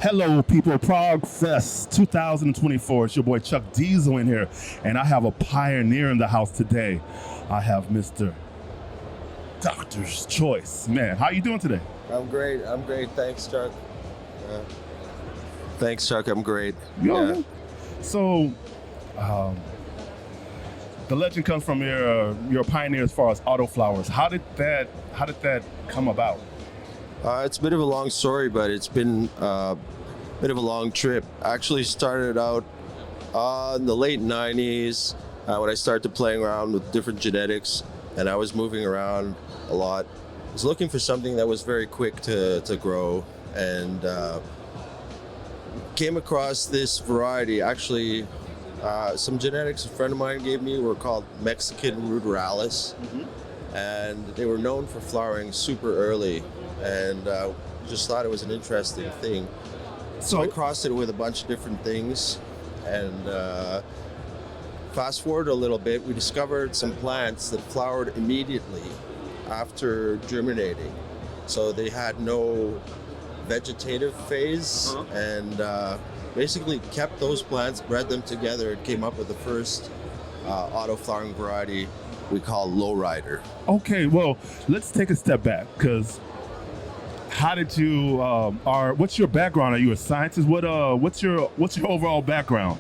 Hello, people. Prague Fest 2024. It's your boy Chuck Diesel in here, and I have a pioneer in the house today. I have Mr. Doctor's Choice. Man, how you doing today? I'm great. Thanks, Chuck. Thanks, Chuck. I'm great. Yeah. So, the legend comes from your pioneer as far as Autoflowers. How did that come about? It's a bit of a long story, but it's been a bit of a long trip. Actually started out in the late 90s when I started playing around with different genetics, and I was moving around a lot. I was looking for something that was very quick to grow, and came across this variety. Actually, some genetics a friend of mine gave me were called Mexican ruderalis, and they were known for flowering super early, and just thought it was an interesting thing. So I crossed it with a bunch of different things, and fast forward a little bit, we discovered some plants that flowered immediately after germinating. So they had no vegetative phase, and basically kept those plants, bred them together, and came up with the first auto-flowering variety we call Lowryder. Okay, well, let's take a step back, because how did you what's your background? Are you a scientist? What's your overall background?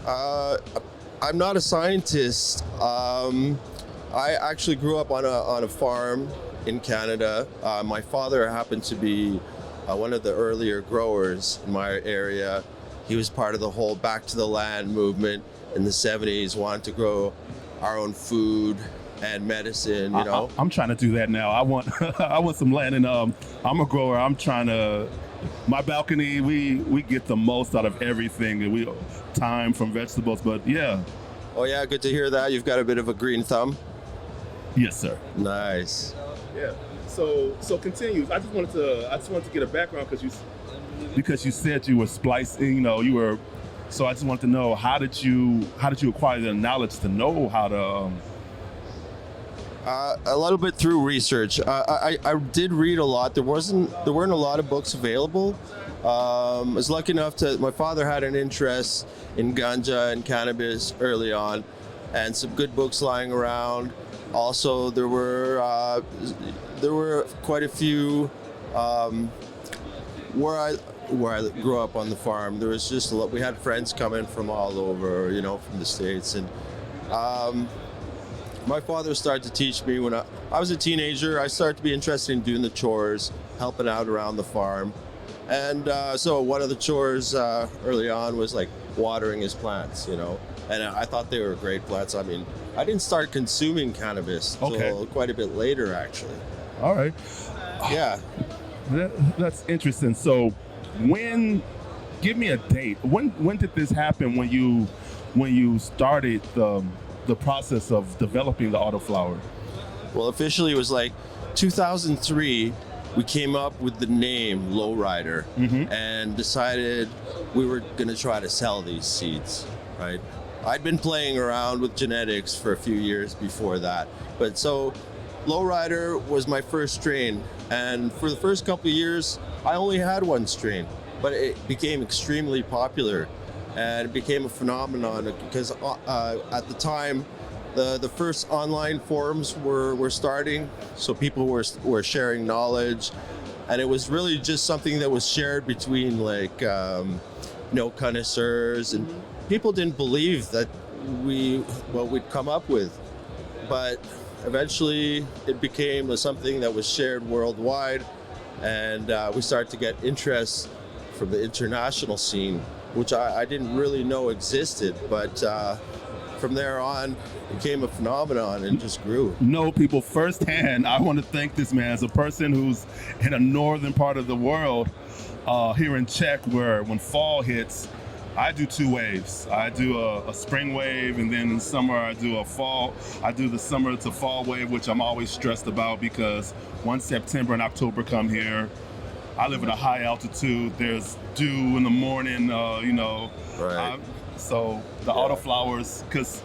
I'm not a scientist. I actually grew up on a farm in Canada. My father happened to be one of the earlier growers in my area. He was part of the whole back to the land movement in the 70s, wanted to grow our own food and medicine, you know. I'm trying to do that now. I want I want some land, and I'm a grower. I'm trying to, my balcony, we get the most out of everything, and we thyme from vegetables, but yeah. Oh yeah, good to hear that. You've got a bit of a green thumb. Yes, sir. Nice. Yeah. So continue. I just wanted to get a background because you said you were splicing. You were. So I just wanted to know, how did you acquire the knowledge to know how to? A little bit through research. I did read a lot. There weren't a lot of books available. I was lucky enough my father had an interest in ganja and cannabis early on, and some good books lying around. Also, there were quite a few where I grew up on the farm. There was just a lot. We had friends coming from all over, from the States, and my father started to teach me when I was a teenager. I started to be interested in doing the chores, helping out around the farm, and so one of the chores early on was like watering his plants, and I thought they were great plants. I mean, I didn't start consuming cannabis until quite a bit later, actually. All right. Yeah. That's interesting. So, give me a date. When did this happen? When you started the process of developing the autoflower? Well, officially it was like 2003. We came up with the name Lowryder, and decided we were going to try to sell these seeds, right? I'd been playing around with genetics for a few years before that, but so Lowryder was my first strain, and for the first couple of years I only had one strain, but it became extremely popular, and it became a phenomenon because at the time the first online forums were starting, so people were sharing knowledge, and it was really just something that was shared between connoisseurs, and people didn't believe that what we'd come up with, but eventually it became something that was shared worldwide, and we started to get interest from the international scene, which I didn't really know existed, but from there on it became a phenomenon and just grew. No, people, firsthand, I want to thank this man as a person who's in a northern part of the world, here in Czech, where when fall hits, I do two waves. I do a spring wave, and then in summer I do the summer to fall wave, which I'm always stressed about because once September and October come here, I live at a high altitude. There's dew in the morning, Right. So the autoflowers, because...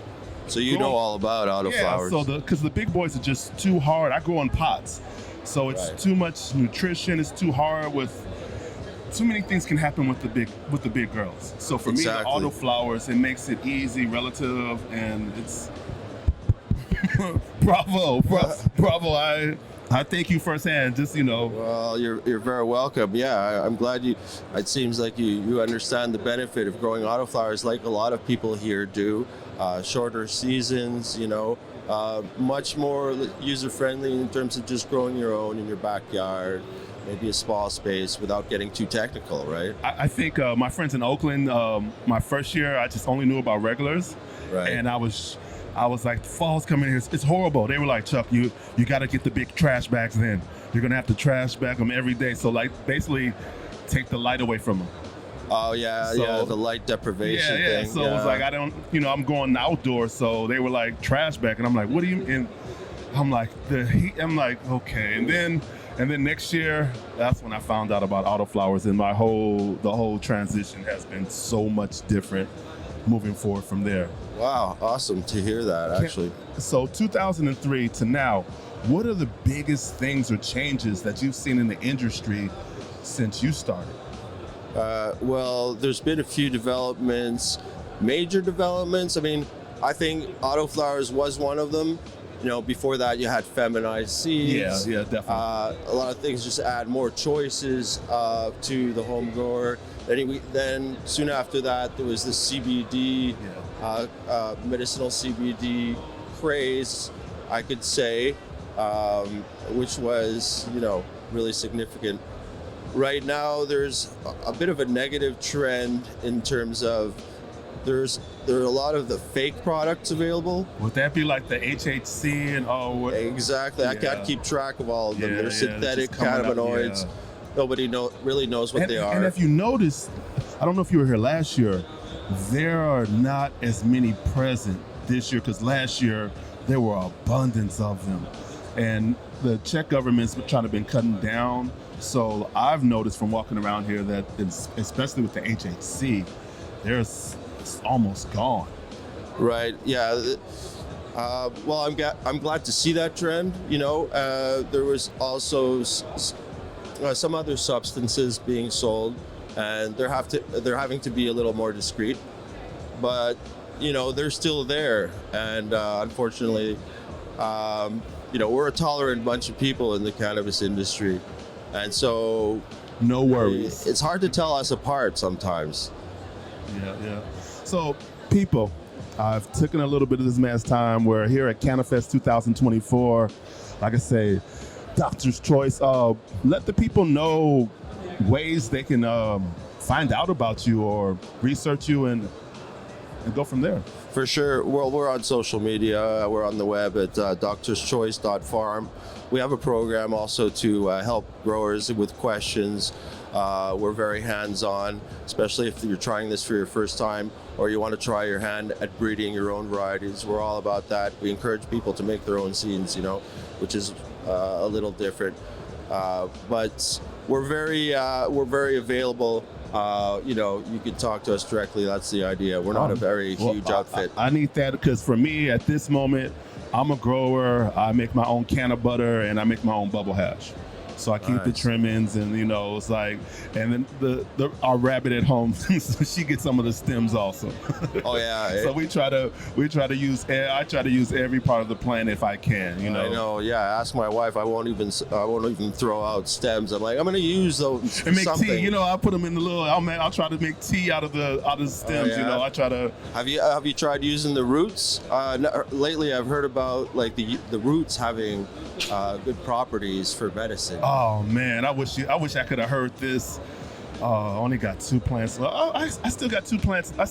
So you know all about autoflowers. Yeah, because the big boys are just too hard. I grow in pots, so it's too much nutrition. It's too hard with too many things can happen with the big girls. So for me, the Autoflowers, it makes it easy, relative, and it's bravo. I thank you firsthand. Just Well, you're very welcome. Yeah, I'm glad you. It seems like you understand the benefit of growing autoflowers, like a lot of people here do. Shorter seasons, much more user friendly in terms of just growing your own in your backyard, maybe a small space without getting too technical, right? I think my friends in Oakland, my first year, I just only knew about regulars, Right. and I was like, fall's coming here. It's horrible. They were like, Chuck, you got to get the big trash bags in. You're going to have to trash bag them every day. So, like, basically take the light away from them. Oh, yeah, the light deprivation thing. So it was like, I'm going outdoors. So they were like, trash bag. And I'm like, what do you mean? I'm like, the heat. I'm like, okay. And then next year, that's when I found out about Autoflowers. And the whole transition has been so much different moving forward from there. Wow, awesome to hear that, actually. So 2003 to now, what are the biggest things or changes that you've seen in the industry since you started? Well, there's been a few developments, major developments. I mean, I think Autoflowers was one of them. Before that, you had feminized seeds. Yeah, definitely. A lot of things just add more choices to the home grower. Then soon after that, there was the CBD, medicinal CBD craze, I could say, which was, really significant. Right now, there's a bit of a negative trend in terms of there are a lot of the fake products available. Would that be like the HHC and all? Exactly. Yeah. I can't keep track of all of them. They're synthetic cannabinoids. Nobody really knows what they are. And if you notice, I don't know if you were here last year, there are not as many present this year, because last year there were abundance of them. And the Czech government's trying to been cutting down. So I've noticed from walking around here that, especially with the HHC, it's almost gone. Right. Yeah. Well, I'm glad to see that trend. There was also some other substances being sold, and they're having to be a little more discreet. But they're still there, and unfortunately, we're a tolerant bunch of people in the cannabis industry, and so no worries. It's hard to tell us apart sometimes. Yeah. So, people, I've taken a little bit of this man's time. We're here at CannaFest 2024. Like I say, Doctor's Choice. Let the people know ways they can find out about you or research you and go from there. For sure. Well, we're on social media. We're on the web at doctorschoice.farm. We have a program also to help growers with questions. We're very hands-on, especially if you're trying this for your first time or you want to try your hand at breeding your own varieties. We're all about that. We encourage people to make their own seeds, which is a little different. But we're very available. You can talk to us directly. That's the idea. We're not a very huge outfit. I need that because for me at this moment, I'm a grower. I make my own canna butter and I make my own bubble hash. So I keep the trimmings, and it's like, and then our rabbit at home, so she gets some of the stems also. Oh yeah. So I try to use every part of the plant if I can. I know. Yeah. Ask my wife. I won't even throw out stems. I'm like, I'm gonna use those. And make something. tea. I put them in the little. I'll try to make tea out of the stems. Oh, yeah. I try to. Have you tried using the roots? Lately, I've heard about like the roots having good properties for medicine. Oh man, I wish I could have heard this. I only got 2 plants. I still got 2 plants. I'll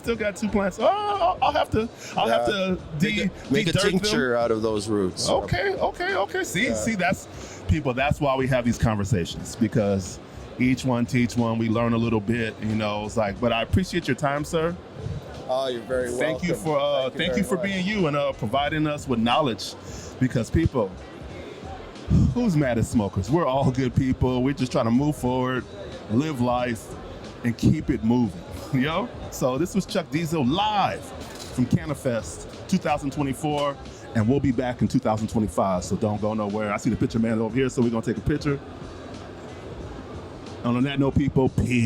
have to make a tincture them out of those roots. Okay. See, that's people. That's why we have these conversations, because each one teach one. We learn a little bit. It's like. But I appreciate your time, sir. Oh, you're very welcome. Thank you for being you and providing us with knowledge, because people. Who's mad at smokers? We're all good people. We're just trying to move forward, live life, and keep it moving. So this was Chuck Diesel live from CannaFest 2024, and we'll be back in 2025. So don't go nowhere. I see the picture man over here, so we're gonna take a picture. And on that note, people, peace.